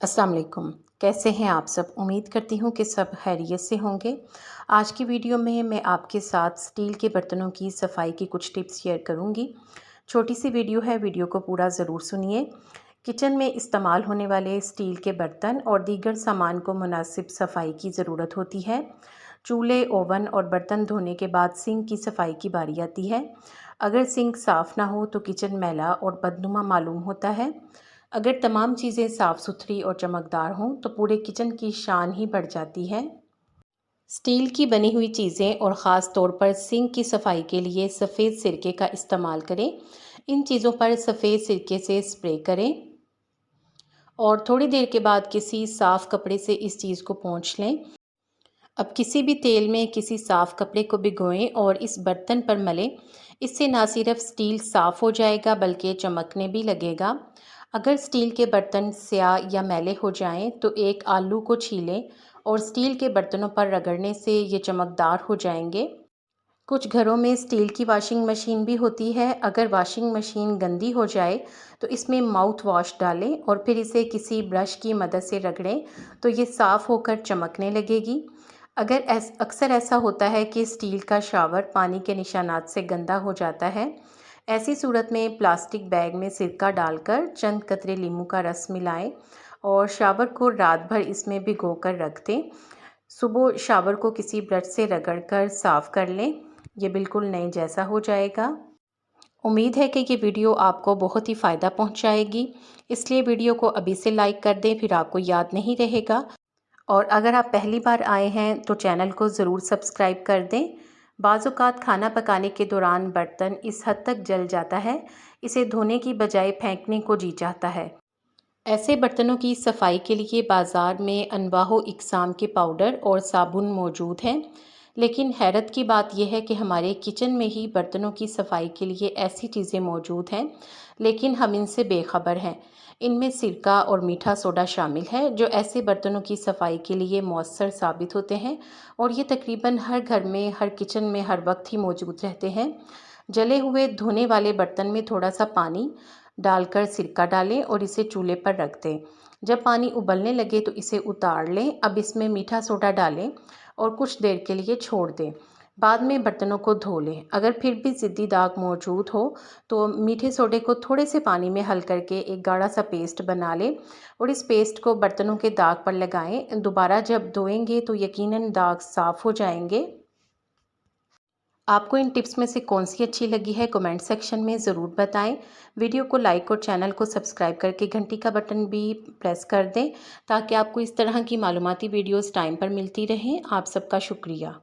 अस्सलाम वालेकुम। कैसे हैं आप सब? उम्मीद करती हूँ कि सब खैरियत से होंगे। आज की वीडियो में मैं आपके साथ स्टील के बर्तनों की सफाई की कुछ टिप्स शेयर करूँगी। छोटी सी वीडियो है, वीडियो को पूरा ज़रूर सुनिए। किचन में इस्तेमाल होने वाले स्टील के बर्तन और दीगर सामान को मुनासिब सफाई की ज़रूरत होती है। चूल्हे, ओवन और बर्तन धोने के बाद सिंक की सफाई की बारी आती है। अगर सिंक साफ़ ना हो तो किचन मैला और बदनुमा मालूम होता है। अगर तमाम चीज़ें साफ़ सुथरी और चमकदार हों तो पूरे किचन की शान ही बढ़ जाती है। स्टील की बनी हुई चीज़ें और ख़ास तौर पर सिंक की सफाई के लिए सफ़ेद सिरके का इस्तेमाल करें। इन चीज़ों पर सफ़ेद सिरके से स्प्रे करें और थोड़ी देर के बाद किसी साफ़ कपड़े से इस चीज़ को पोंछ लें। अब किसी भी तेल में किसी साफ़ कपड़े को भिगोएं और इस बर्तन पर मलें। इससे ना सिर्फ स्टील साफ़ हो जाएगा बल्कि चमकने भी लगेगा। अगर स्टील के बर्तन स्याह या मैले हो जाएं तो एक आलू को छीलें और स्टील के बर्तनों पर रगड़ने से ये चमकदार हो जाएंगे। कुछ घरों में स्टील की वॉशिंग मशीन भी होती है। अगर वॉशिंग मशीन गंदी हो जाए तो इसमें माउथ वॉश डालें और फिर इसे किसी ब्रश की मदद से रगड़ें तो ये साफ़ होकर चमकने लगेगी। अगर अक्सर ऐसा होता है कि स्टील का शावर पानी के निशानात से गंदा हो जाता है, ऐसी सूरत में प्लास्टिक बैग में सिरका डालकर चंद कतरे नींबू का रस मिलाएं और शावर को रात भर इसमें भिगो कर रख दें। सुबह शावर को किसी ब्रश से रगड़कर साफ़ कर लें। ये बिल्कुल नए जैसा हो जाएगा। उम्मीद है कि ये वीडियो आपको बहुत ही फ़ायदा पहुंचाएगी, इसलिए वीडियो को अभी से लाइक कर दें, फिर आपको याद नहीं रहेगा। और अगर आप पहली बार आए हैं तो चैनल को ज़रूर सब्सक्राइब कर दें। बाज़-औक़ात खाना पकाने के दौरान बर्तन इस हद तक जल जाता है, इसे धोने की बजाय फेंकने को जी चाहता है। ऐसे बर्तनों की सफाई के लिए बाज़ार में अनवाह इक़साम के पाउडर और साबुन मौजूद हैं, लेकिन हैरत की बात यह है कि हमारे किचन में ही बर्तनों की सफाई के लिए ऐसी चीज़ें मौजूद हैं, लेकिन हम इनसे बेखबर हैं। इनमें सिरका और मीठा सोडा शामिल है, जो ऐसे बर्तनों की सफाई के लिए मौसर साबित होते हैं और ये तकरीबन हर घर में, हर किचन में हर वक्त ही मौजूद रहते हैं। जले हुए धोने वाले बर्तन में थोड़ा सा पानी डालकर सिरका डालें और इसे चूल्हे पर रख दें। जब पानी उबलने लगे तो इसे उतार लें। अब इसमें मीठा सोडा डालें और कुछ देर के लिए छोड़ दें। बाद में बर्तनों को धो लें। अगर फिर भी ज़िद्दी दाग मौजूद हो तो मीठे सोडे को थोड़े से पानी में हल करके एक गाढ़ा सा पेस्ट बना लें और इस पेस्ट को बर्तनों के दाग पर लगाएं। दोबारा जब धोएंगे तो यकीनन दाग साफ़ हो जाएंगे। आपको इन टिप्स में से कौन सी अच्छी लगी है कमेंट सेक्शन में ज़रूर बताएं। वीडियो को लाइक और चैनल को सब्सक्राइब करके घंटी का बटन भी प्रेस कर दें ताकि आपको इस तरह की मालूमाती वीडियोस टाइम पर मिलती रहें। आप सबका शुक्रिया।